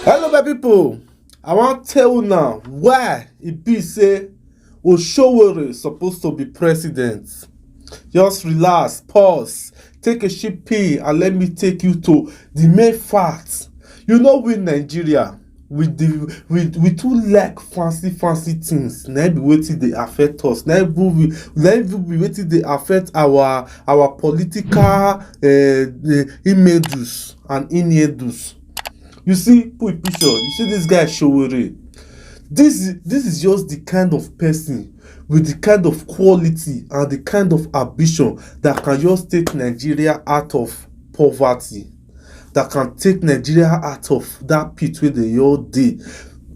Hello my people, I wan tell you now why e be say Oshiomole supposed to be president. Just relax, pause, take a ship pee and let me take you to the main facts. You know we Nigeria we too like fancy things na be wetin dey affect us, na even be wetin dey affect our political images and inedos. You see, put picture, you see this guy Showore. This is just the kind of person with the kind of quality and the kind of ambition that can just take Nigeria out of poverty, that can take Nigeria out of that pit where they all dey.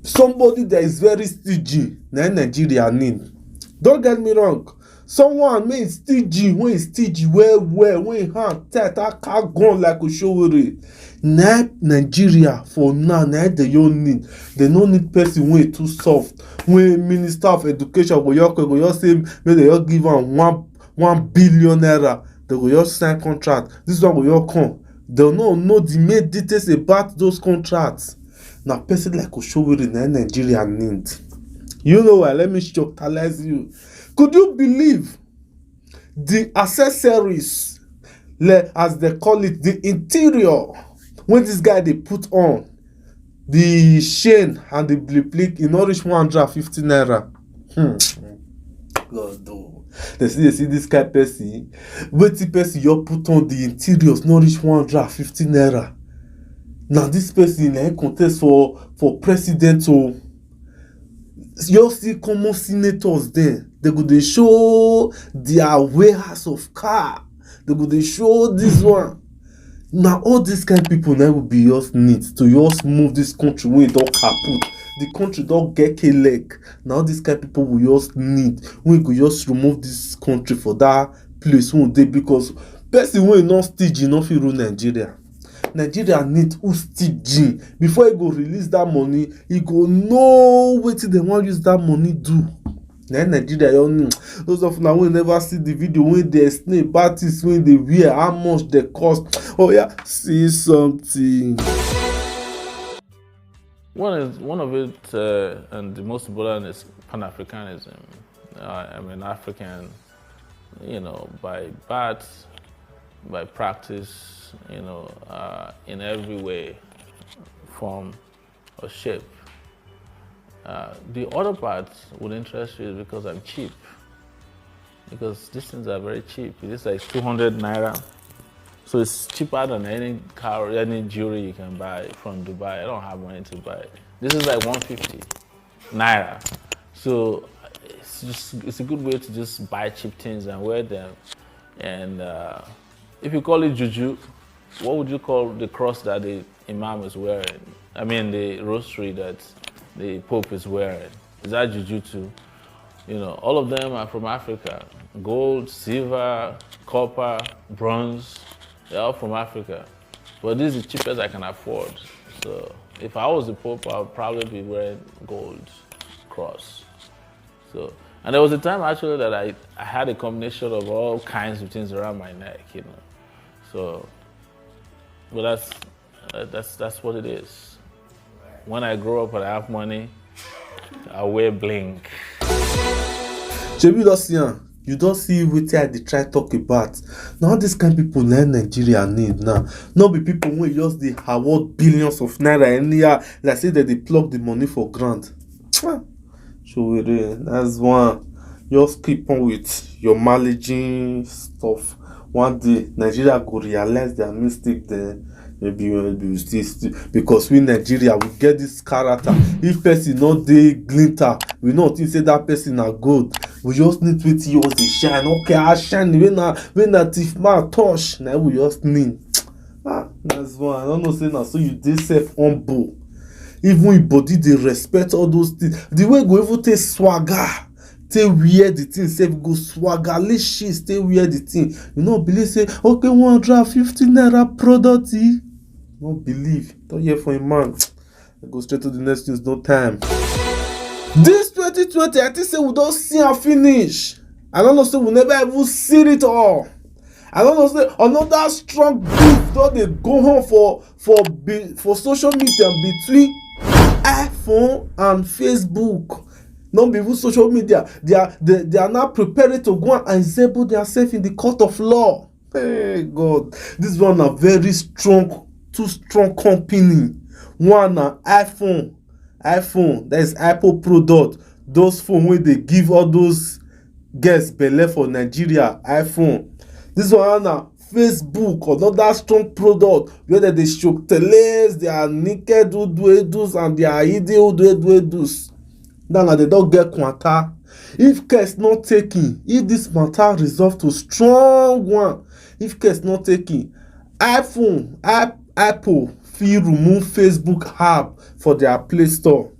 Somebody that is very stingy, na Nigeria need. Don't get me wrong. Someone wey stingy, when he stingy well, when he hand tight, that car gone like Oshiomole. Na Nigeria for now, na they don't need. They no need person wey too soft. When Minister of Education go just say make they just give am 1 billion naira, they go just sign contract. This one go just come. They no know the main details about those contracts. Na person like Oshiomole na Nigeria need. You know what? Let me shocktalize you. Could you believe the accessories, as they call it, the interior, when this guy they put on, the chain and the blick, e no reach 150 naira. God oh. They see this kind of person. Wetin person you put on the interiors no reach 150 naira. Now this person na contest for president o. You see common senators there. They go dey show their warehouse of car. They go dey show this one. Now all these kind of people now will be just need to just move this country when it don kaput. The country don get a leg. Now this kind of people will just need when go just remove this country for that place wey dey, because person wey not stingy no fit rule Nigeria. Nigeria need who stingy. Before he go release that money, he go know wetin dem wan use that money do. Na Nigeria don't need. Those of now wey never see the video when they explain about this, when they wear, how much they cost. Oh yeah, see something. One of it, and the most important, is Pan-Africanism. I'm an African, by birth, by practice, in every way, form, or shape. The other part would interest you is because I'm cheap. Because these things are very cheap. This is like 200 naira. So it's cheaper than any car, any jewelry you can buy from Dubai. I don't have money to buy it. This is like 150 naira. So it's a good way to just buy cheap things and wear them. And if you call it juju, what would you call the cross that the imam is wearing? I mean the rosary that the Pope is wearing. Is that juju too? All of them are from Africa. Gold, silver, copper, bronze, they're all from Africa. But this is the cheapest I can afford. So if I was the Pope, I would probably be wearing gold cross. So, and there was a time actually that I had a combination of all kinds of things around my neck, So, but that's what it is. When I grow up and I have money, I wear bling. Shebi you don't see wetin I dey try talk about. Now this kind of people na Nigeria need now. Not be people wey just dey award billions of naira anyhow, like say that they plug the money for grant. Showore, that's one. Just keep on with your managing stuff. One day Nigeria go realize their mistake there. Maybe we still, because we Nigeria we get this character. If person not dey glinter, we not think say that person are good. We just need to use the shine. Okay, I shine when na thief man touch. Now we just need. That's one. I don't know say now so you dey self humble. Even if body dey respect all those things. The way go even take swagger. Stay wear the thing, say go swaggerly, stay wear the thing. You not believe say okay 150 naira product. Not believe. Don't hear for a man. I go straight to the next news, no time. This 2020, I think say we don't see and finish. I don't know say we never even see it all. I don't know say another strong beef don dey go on for social media between iPhone and Facebook. No be even social media, they are now preparing to go and example themselves in the court of law. Hey God, this one na very strong, too strong company. One na iPhone, that is Apple product. Those phone wey dey give all those girls belle for Nigeria, iPhone. This one na Facebook, another strong product where dem dey show teles, their naked uduedus and their hidden uduedus. Now they don get kwanta. If case not taken, if this matter resolve to strong one, if case not taken, Apple fit remove Facebook app for their Play Store,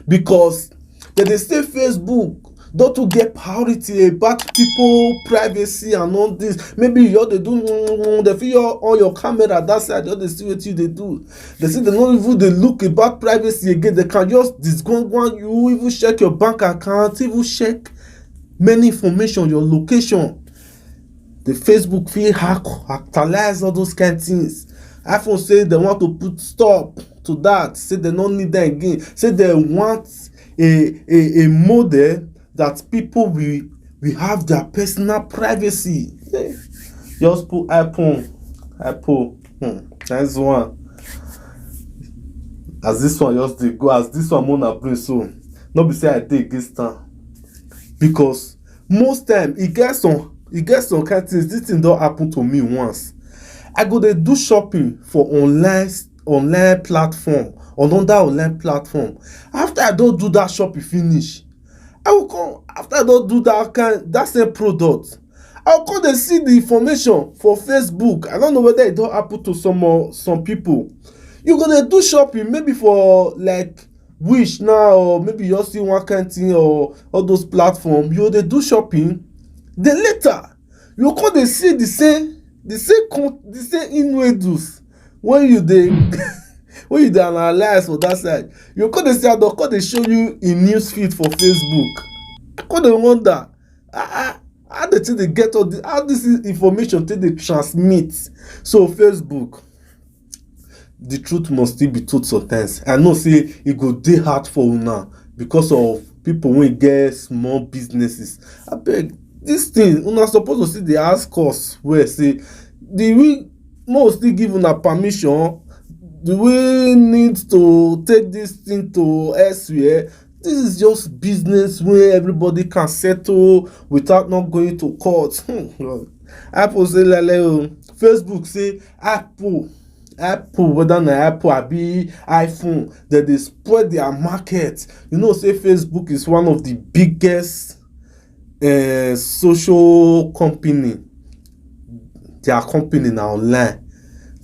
because dem dey say Facebook don too get priority about people privacy and all this. Maybe you just dey do dem fit on your camera that side, just dey see wetin you dey do. They say dem no even dey look about privacy again. They can just disgwangwan you, even check your bank account, even check many information, your location. The Facebook fit actualize all those kind things. iPhone say they want to put stop to that, say they no need them again, say they want a model that people will have their personal privacy. Just put Apple. That's one. As this one just dey go, as this one mona bring, so no be say I dey against am, because most time e get some kind things. This thing don happen to me once. I go dey do shopping for online platform, another online platform. After I don do that shopping finish, I will come, after I don do that same product, I will come dey see the information for Facebook. I don't know whether it don happen to some people. You go dey do shopping maybe for like Wish now, or maybe you just see one kind thing, or all those platforms. You go dey do shopping, then later you go come dey see the same innuendos when you dey when you dey analyze for that side. You come dey see how dem come dey show you in news feed for Facebook. I come dey wonder how dey take dey get all this, how this information take dey transmit. So Facebook, the truth must still be told sometimes. I know say e go dey hard for una because of people wey get small businesses. Abeg, this thing una suppose to still dey ask us well, say do we most still give una permission? Do we need to take this thing to elsewhere? This is just business where everybody can settle without not going to court. Apple say lele. Facebook say Apple, whether na Apple abi iPhone, that they spread their market. You know, say Facebook is one of the biggest social company. Their company now online.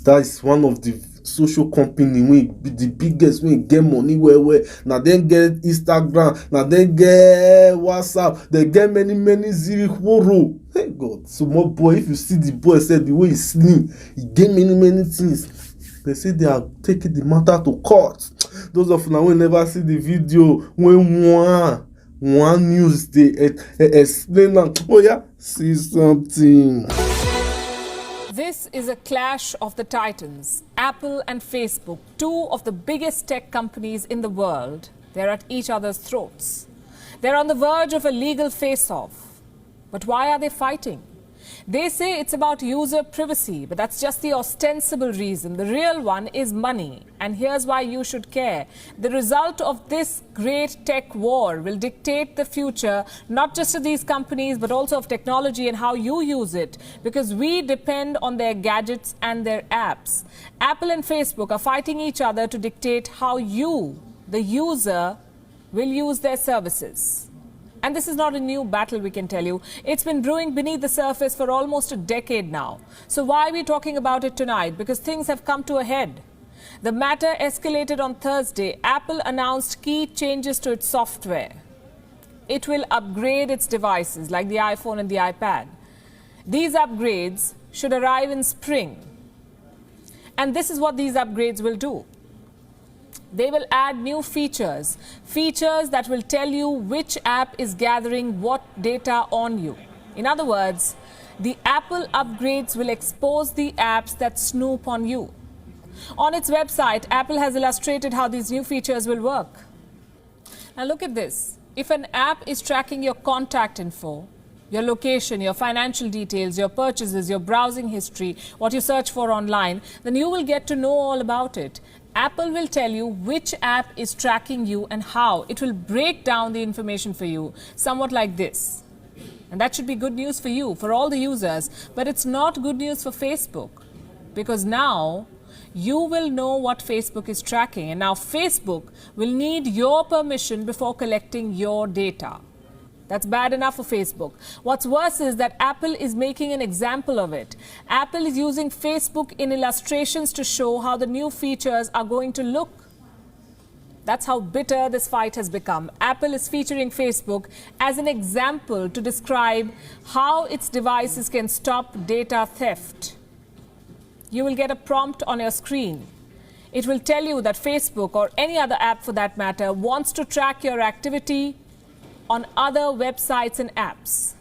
That is one of the social company wey be the biggest, wey get money well. Now then get Instagram, now then get WhatsApp, they get many zero. Hey God, small boy, if you see the boy said the way he slim, he get many things. They say they are taking the matter to court. Those of una wey never see the video when one news they explain am. Oh yeah, see something. This is a clash of the titans. Apple and Facebook, two of the biggest tech companies in the world, they're at each other's throats. They're on the verge of a legal face-off. But why are they fighting? They say it's about user privacy, but that's just the ostensible reason. The real one is money. And here's why you should care. The result of this great tech war will dictate the future, not just of these companies, but also of technology and how you use it, because we depend on their gadgets and their apps. Apple and Facebook are fighting each other to dictate how you, the user, will use their services. And this is not a new battle, we can tell you. It's been brewing beneath the surface for almost a decade now. So why are we talking about it tonight? Because things have come to a head. The matter escalated on Thursday. Apple announced key changes to its software. It will upgrade its devices like the iPhone and the iPad. These upgrades should arrive in spring. And this is what these upgrades will do. They will add new features that will tell you which app is gathering what data on you. In other words, The Apple upgrades will expose the apps that snoop on you. On its website, Apple has illustrated how these new features will work. Now look at this. If an app is tracking your contact info, your location, your financial details, your purchases, your browsing history, what you search for online, then you will get to know all about it. Apple will tell you which app is tracking you and how. It will break down the information for you, somewhat like this. And that should be good news for you, for all the users. But it's not good news for Facebook, because now you will know what Facebook is tracking. And now Facebook will need your permission before collecting your data. That's bad enough for Facebook. What's worse is that Apple is making an example of it. Apple is using Facebook in illustrations to show how the new features are going to look. That's how bitter this fight has become. Apple is featuring Facebook as an example to describe how its devices can stop data theft. You will get a prompt on your screen. It will tell you that Facebook, or any other app for that matter, wants to track your activity on other websites and apps.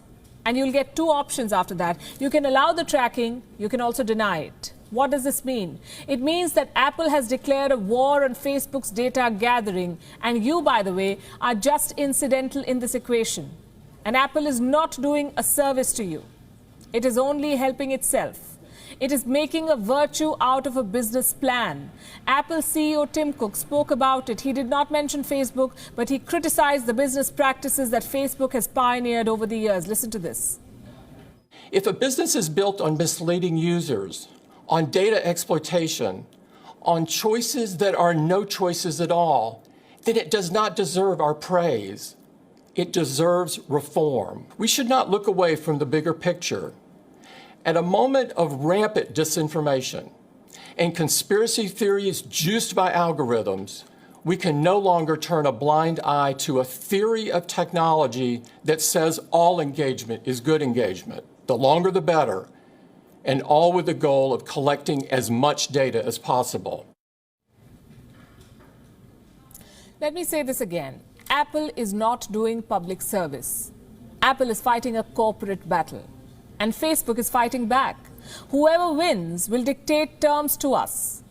And you'll get two options after that. You can allow the tracking, you can also deny it. What does this mean? It means that Apple has declared a war on Facebook's data gathering, and you, by the way, are just incidental in this equation. And Apple is not doing a service to you. It is only helping itself. It is making a virtue out of a business plan. Apple CEO Tim Cook spoke about it. He did not mention Facebook, but he criticized the business practices that Facebook has pioneered over the years. Listen to this. If a business is built on misleading users, on data exploitation, on choices that are no choices at all, then it does not deserve our praise. It deserves reform. We should not look away from the bigger picture. At a moment of rampant disinformation and conspiracy theories juiced by algorithms, we can no longer turn a blind eye to a theory of technology that says all engagement is good engagement, the longer the better, and all with the goal of collecting as much data as possible. Let me say this again. Apple is not doing public service. Apple is fighting a corporate battle. And Facebook is fighting back. Whoever wins will dictate terms to us.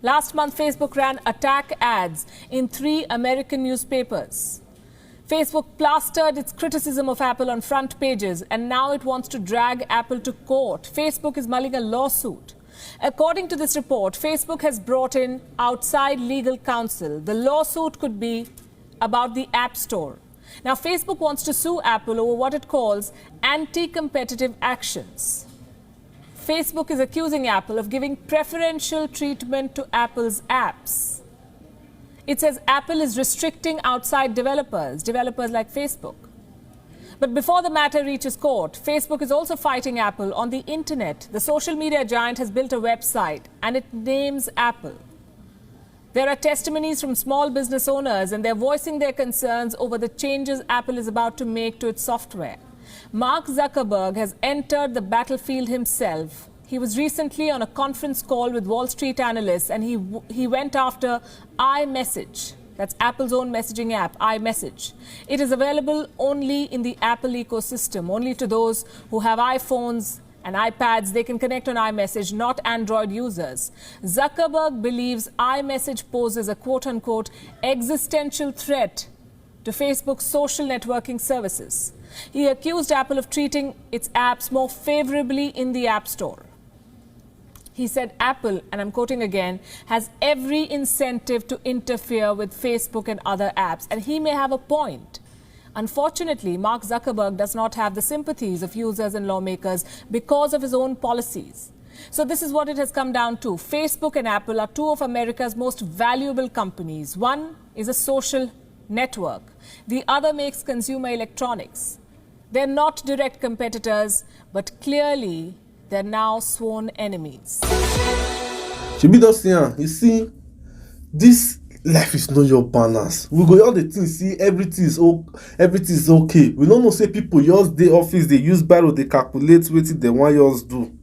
Last month, Facebook ran attack ads in 3 American newspapers. Facebook plastered its criticism of Apple on front pages, and now it wants to drag Apple to court. Facebook is mulling a lawsuit. According to this report, Facebook has brought in outside legal counsel. The lawsuit could be about the App Store. Now, Facebook wants to sue Apple over what it calls anti-competitive actions. Facebook is accusing Apple of giving preferential treatment to Apple's apps. It says Apple is restricting outside developers like Facebook. But before the matter reaches court, Facebook is also fighting Apple on the internet. The social media giant has built a website, and it names Apple. There are testimonies from small business owners, and they're voicing their concerns over the changes Apple is about to make to its software. Mark Zuckerberg has entered the battlefield himself. He was recently on a conference call with Wall Street analysts, and he went after iMessage. That's Apple's own messaging app, iMessage. It is available only in the Apple ecosystem, only to those who have iPhones and iPads. They can connect on iMessage, not Android users. Zuckerberg believes iMessage poses a quote-unquote existential threat to Facebook's social networking services. He accused Apple of treating its apps more favorably in the App Store. He said Apple, and I'm quoting again, has every incentive to interfere with Facebook and other apps, and he may have a point. Unfortunately, Mark Zuckerberg does not have the sympathies of users and lawmakers because of his own policies. So this is what it has come down to. Facebook and Apple are 2 of America's most valuable companies. One is a social network. The other makes consumer electronics. They're not direct competitors, but clearly they're now sworn enemies. You see, this life is not your balance. We go all the things, see everything is okay. We don't know say people just dey office, they use biro, they calculate wetin they want yours do.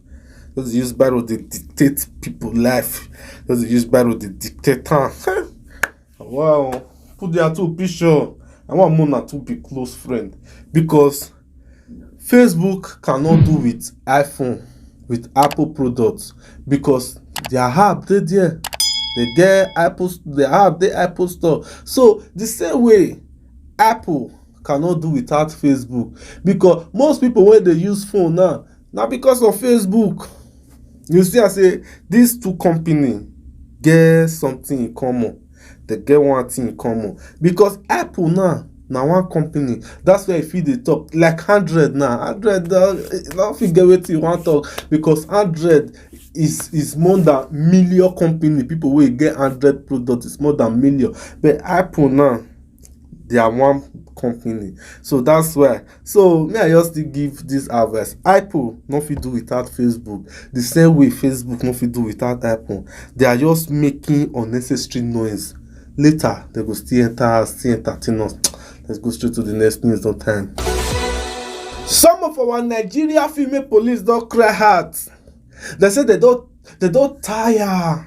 Just use biro, they dictate people life. Just use biro, they dictate time. Wow, put their 2 picture. I want Mona to be close friend because Facebook cannot do with iPhone, with Apple products, because their app dey there. They get Apple, the app dey Apple store. So the same way Apple cannot do without Facebook, because most people wey dey use phone now na because of Facebook. You see, I say these two companies get something in common. They get one thing in common, because Apple now na one company. That's why if you dey talk like 100 now, 100 don't forget wetin you wan talk, because 100 is more than million company. People wey get 100 products is more than million, but Apple now they are one company. So that's why. So me, I just still give this advice. Apple no fit do without Facebook, the same way Facebook no fit do without Apple. They are just making unnecessary noise. Later they go still enter, still entertain us. Let's go straight to the next news on time. Some of our Nigeria female police don't cry hard. They say they don't tire.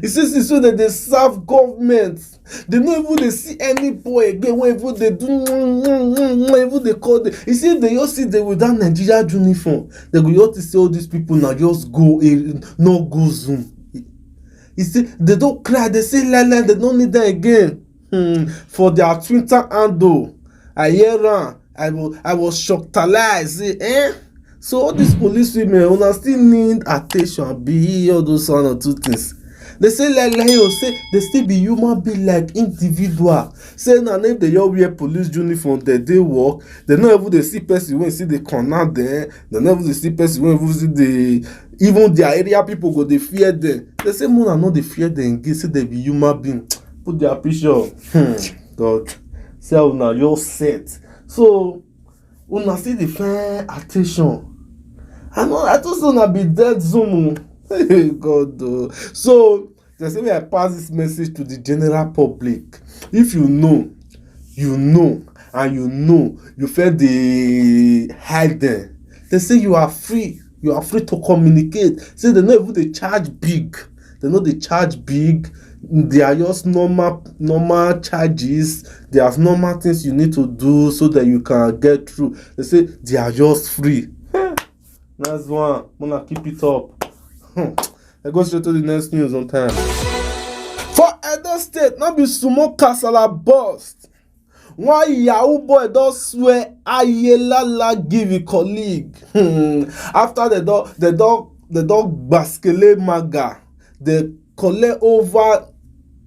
It says so that they serve government. They no even they see any boy again. Whenever they do, whenever they call them. You see, they just see them with that Nigeria uniform. They go just see all these people now just go no go Zoom. You see, they don't cry. They say la. They don't need that again. For their Twitter handle, I hear I was shocked. I say, So all these police women, una still need attention. Be all those one or two things. They say like say they still be human being like individual. Say now if they all wear police uniform, they work. They not even they see person when see the corner there. They never they see person when even see the even their area people go they fear them. They say Mona no they fear them again. Say they be human being. Put their picture. God. See how now you're set. So una see the fair attention. I just wanna be dead Zoom. God. So they say I pass this message to the general public. If you know, and you feel the hide them. They say you are free. You are free to communicate. Say they know even they charge big. They know they charge big. They are just normal charges. There are normal things you need to do so that you can get through. They say they are just free. That's one. I'm gonna keep it up. I go straight to the next news on time. For Edo State, not be sumo kasala bust. One Yahoo boy does swear ayelala give a colleague. After the dog baskele maga, they collect over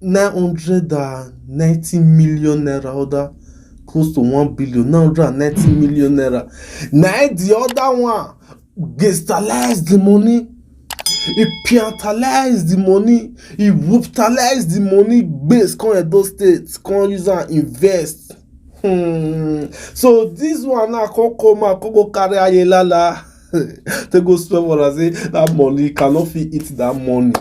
990 million naira, other close to 1 billion, 990 million naira. Now the other one gestalize the money. He piantalize the money. He whooptalize the money base. Come Edo State, come use and invest. So this one now come go carry ayelala. They go spend what I say that money cannot fit eat that money.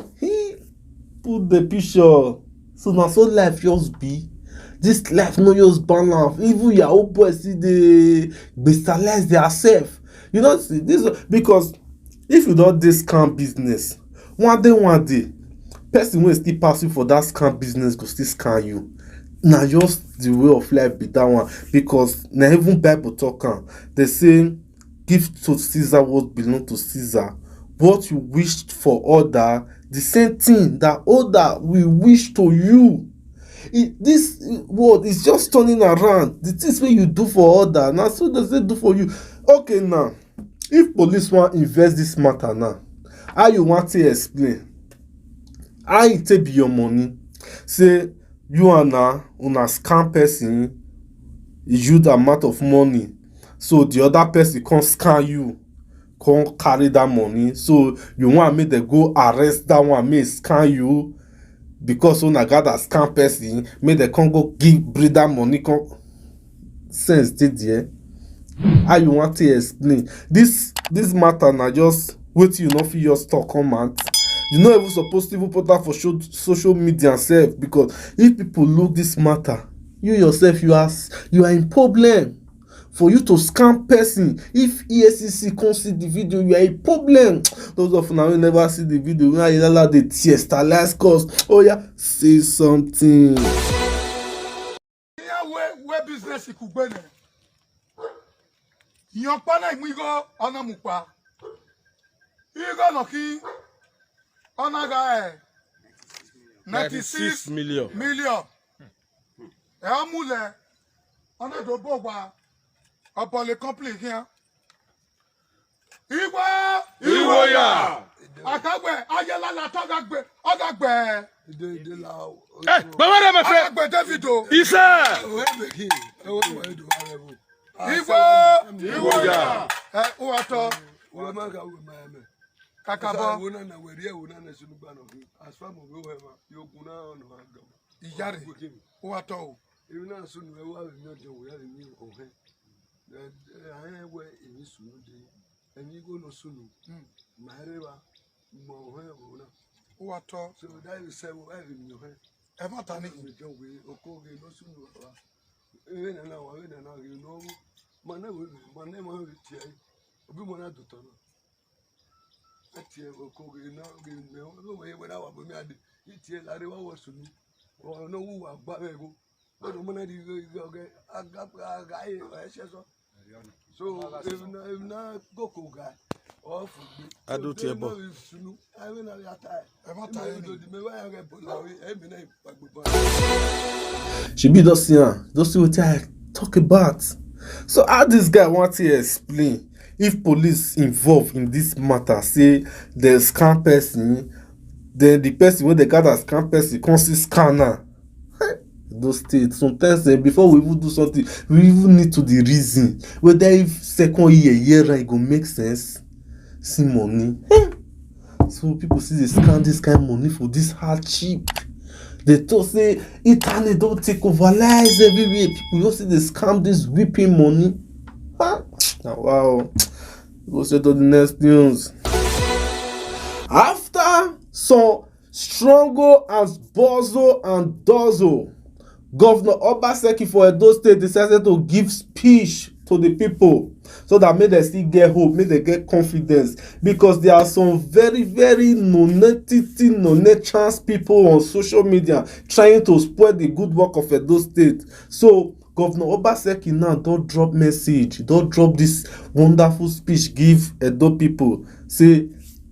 Put the picture. So now so life just be. This life no just balance. Even your old boys see they bestalize themselves. You know see this because if you don't do scam business, one day, person will still pass you for that scam business go still scam you. Now just the way of life be that one, because now even Bible talk they say give to Caesar what belong to Caesar. What you wished for other, the same thing that other will wish to you. This world is just turning around. The things wey you do for other, now so they say do for you. Okay now. If police want invest this matter now, how you want to explain? How it take be your money? Say you and una scam person, you the amount of money, so the other person can't scam you, can't carry that money. So you want me to go arrest that one, may scam you, because una got that scam person, may they can't go bring that money. Can't sense did there. How you want to explain this matter now? Just wait till you know for your stock comment. You not even supposed to even put that for social media self, because if people look this matter, you yourself you are in problem. For you to scam person, if ESCC can't see the video, you are a problem. Those of now you never see the video, you allow the tears to last cause. Oh yeah, say something. Where business you could Yopana Migo Onamupa. Igo Noki Onaga 96 million. Amule Onadobogwa upon the complete here. Iwoya Akagbe Ayala la Togagbe Ogagbe Baba, my friend. Agagbe Davido Isa. Iwoya Uwato Kakabo Iyare Uwato Uwato so that is say Ematani okay no sunu even now you know my name obi mo na doto no atie okay no no way when I was me ade itie la re wa wo sunu o no wu agba ego no mo na di okay aga e so if na go ko guy off I do table. She be just see what I talk about. So how this guy want to explain if police involved in this matter say the scam person, then the person when they got a scam person can see scanner. Those states sometimes before we even do something, we even need to the reason whether if second year it go make sense. See money. So people see they scam this kind of money for this hardship. They talk say internet don't take over lives everywhere. People don't see they scam this whipping money. Wow. Go straight to the next news. After some struggle as Bozo and Dozo, Governor Obaseki for Edo State decided to give speech to the people so that make them still get hope, make them get confidence, because there are some very, very no-chance people on social media trying to spoil the good work of Edo State. So Governor Obaseki now don't drop message, don't drop this wonderful speech, give Edo people, say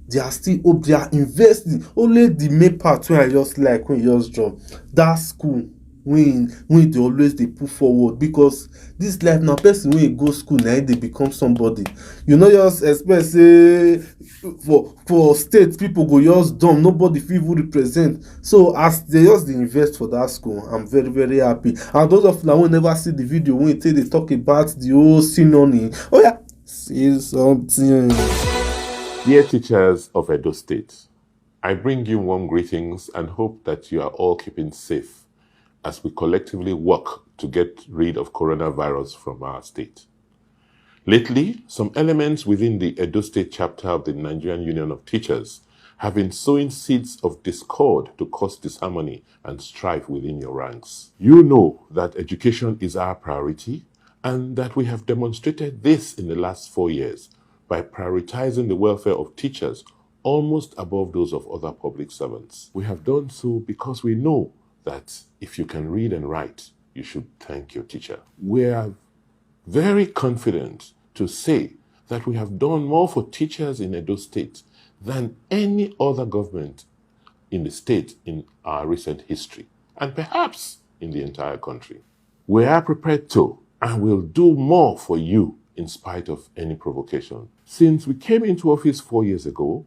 they are still hope, they are investing. Only the main part when I just like when you just drop that school. When they always they put forward, because this life now person when you go school now they become somebody. You know, just expect say for state people go just dumb, nobody feel even represent. So as they just invest for that school, I'm very, very happy. And those of you that will never see the video when they talk about the whole synonym, oh yeah, see something. Dear teachers of Edo State, I bring you warm greetings and hope that you are all keeping safe as we collectively work to get rid of coronavirus from our state. Lately, some elements within the Edo State chapter of the Nigerian Union of Teachers have been sowing seeds of discord to cause disharmony and strife within your ranks. You know that education is our priority and that we have demonstrated this in the last 4 years by prioritizing the welfare of teachers almost above those of other public servants. We have done so because we know that if you can read and write, you should thank your teacher. We are very confident to say that we have done more for teachers in Edo State than any other government in the state in our recent history, and perhaps in the entire country. We are prepared to and will do more for you in spite of any provocation. Since we came into office 4 years ago,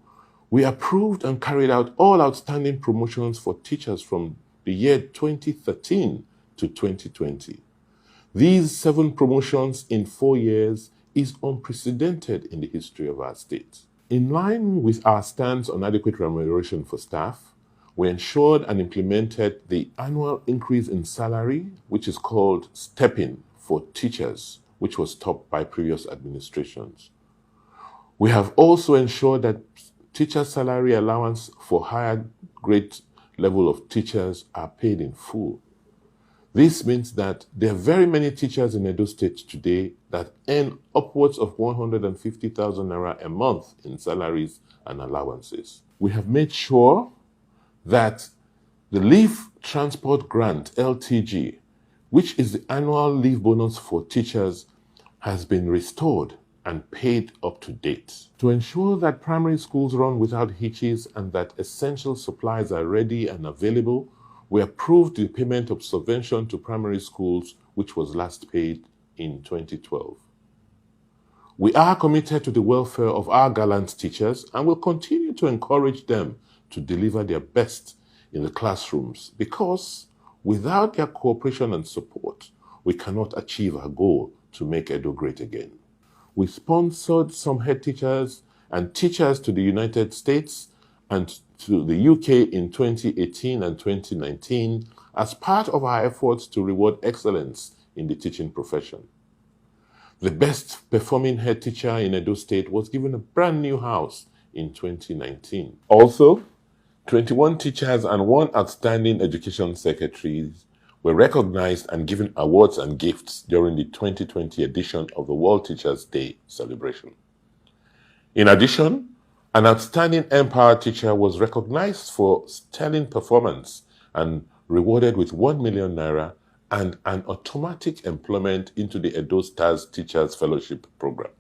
we approved and carried out all outstanding promotions for teachers from the year 2013 to 2020. These 7 promotions in 4 years is unprecedented in the history of our state. In line with our stance on adequate remuneration for staff, we ensured and implemented the annual increase in salary, which is called stepping for teachers, which was stopped by previous administrations. We have also ensured that teacher salary allowance for higher grade level of teachers are paid in full. This means that there are very many teachers in Edo State today that earn upwards of 150,000 naira a month in salaries and allowances. We have made sure that the Leave Transport Grant, LTG, which is the annual leave bonus for teachers, has been restored and paid up to date. To ensure that primary schools run without hitches and that essential supplies are ready and available, we approved the payment of subvention to primary schools, which was last paid in 2012. We are committed to the welfare of our gallant teachers and will continue to encourage them to deliver their best in the classrooms because without their cooperation and support, we cannot achieve our goal to make Edo great again. We sponsored some head teachers and teachers to the United States and to the UK in 2018 and 2019 as part of our efforts to reward excellence in the teaching profession. The best performing head teacher in Edo State was given a brand new house in 2019. Also, 21 teachers and 1 outstanding education secretary were recognized and given awards and gifts during the 2020 edition of the World Teachers' Day celebration. In addition, an outstanding Empower teacher was recognized for sterling performance and rewarded with 1 million naira and an automatic employment into the Edo Stars Teachers Fellowship Program.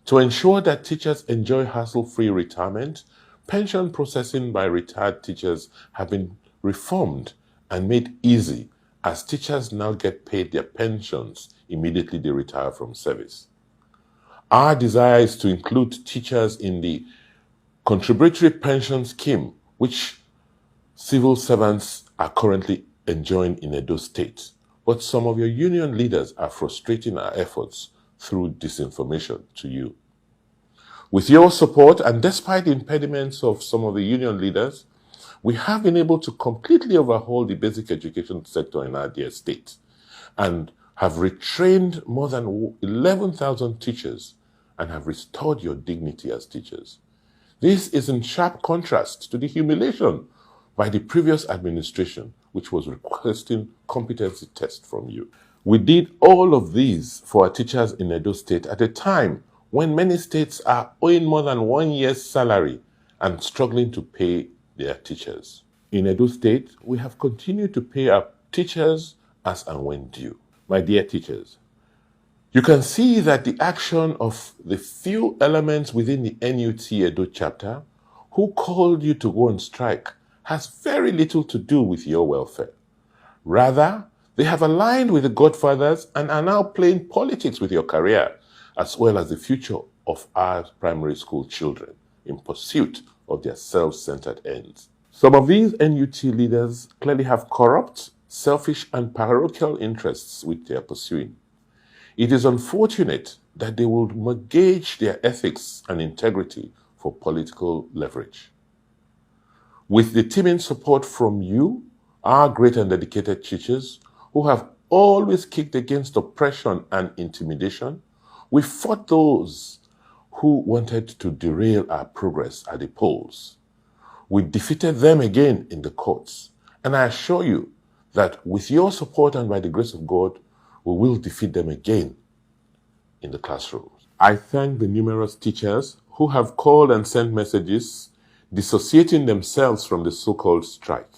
To ensure that teachers enjoy hassle-free retirement, pension processing by retired teachers have been reformed and made easy as teachers now get paid their pensions immediately they retire from service. Our desire is to include teachers in the contributory pension scheme, which civil servants are currently enjoying in Edo State. But some of your union leaders are frustrating our efforts through disinformation to you. With your support, and despite the impediments of some of the union leaders, we have been able to completely overhaul the basic education sector in our dear state and have retrained more than 11,000 teachers and have restored your dignity as teachers. This is in sharp contrast to the humiliation by the previous administration, which was requesting competency tests from you. We did all of these for our teachers in Edo State at a time when many states are owing more than 1 year's salary and struggling to pay their teachers. In Edo State, we have continued to pay our teachers as and when due. My dear teachers, you can see that the action of the few elements within the NUT Edo chapter who called you to go on strike has very little to do with your welfare. Rather, they have aligned with the Godfathers and are now playing politics with your career as well as the future of our primary school children in pursuit of their self-centered ends. Some of these NUT leaders clearly have corrupt, selfish, and parochial interests which they are pursuing. It is unfortunate that they will mortgage their ethics and integrity for political leverage. With the teaming support from you, our great and dedicated teachers, who have always kicked against oppression and intimidation, we fought those who wanted to derail our progress at the polls. We defeated them again in the courts, and I assure you that with your support and by the grace of God, we will defeat them again in the classrooms. I thank the numerous teachers who have called and sent messages dissociating themselves from the so-called strike.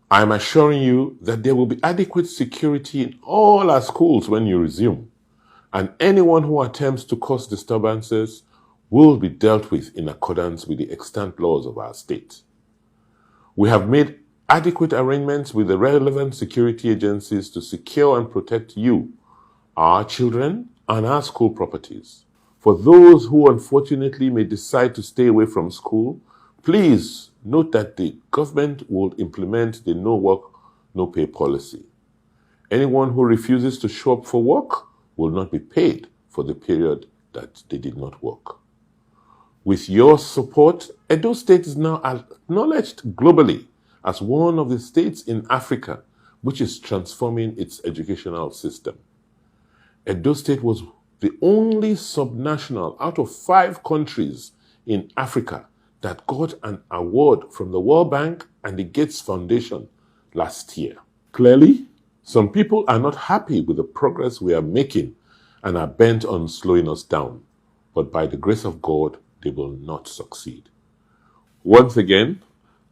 I am assuring you that there will be adequate security in all our schools when you resume, and anyone who attempts to cause disturbances will be dealt with in accordance with the extant laws of our state. We have made adequate arrangements with the relevant security agencies to secure and protect you, our children, and our school properties. For those who unfortunately may decide to stay away from school, please note that the government will implement the no work, no pay policy. Anyone who refuses to show up for work will not be paid for the period that they did not work. With your support, Edo State is now acknowledged globally as one of the states in Africa which is transforming its educational system. Edo State was the only subnational out of 5 countries in Africa that got an award from the World Bank and the Gates Foundation last year. Clearly, some people are not happy with the progress we are making and are bent on slowing us down, but by the grace of God, they will not succeed. Once again,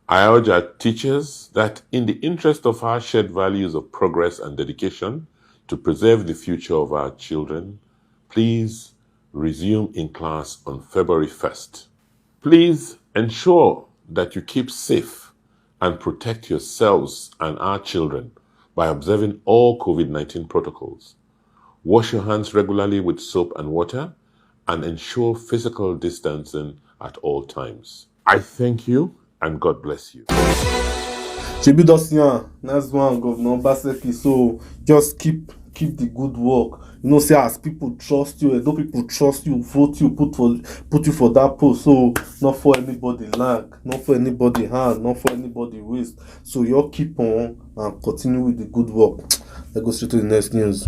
I urge our teachers that in the interest of our shared values of progress and dedication to preserve the future of our children, Please resume in class on February 1st. Please ensure that you keep safe and protect yourselves and our children by observing all COVID-19 protocols. Wash your hands regularly with soap and water and ensure physical distancing at all times. I thank you and God bless you. Shebi Dosian, that's one Governor Baseki. So just keep the good work. You know, say as people trust you, though people trust you, vote you, put you for that post. So not for anybody lag, not for anybody hand, not for anybody waste. So you all keep on and continue with the good work. Let's go straight to the next news.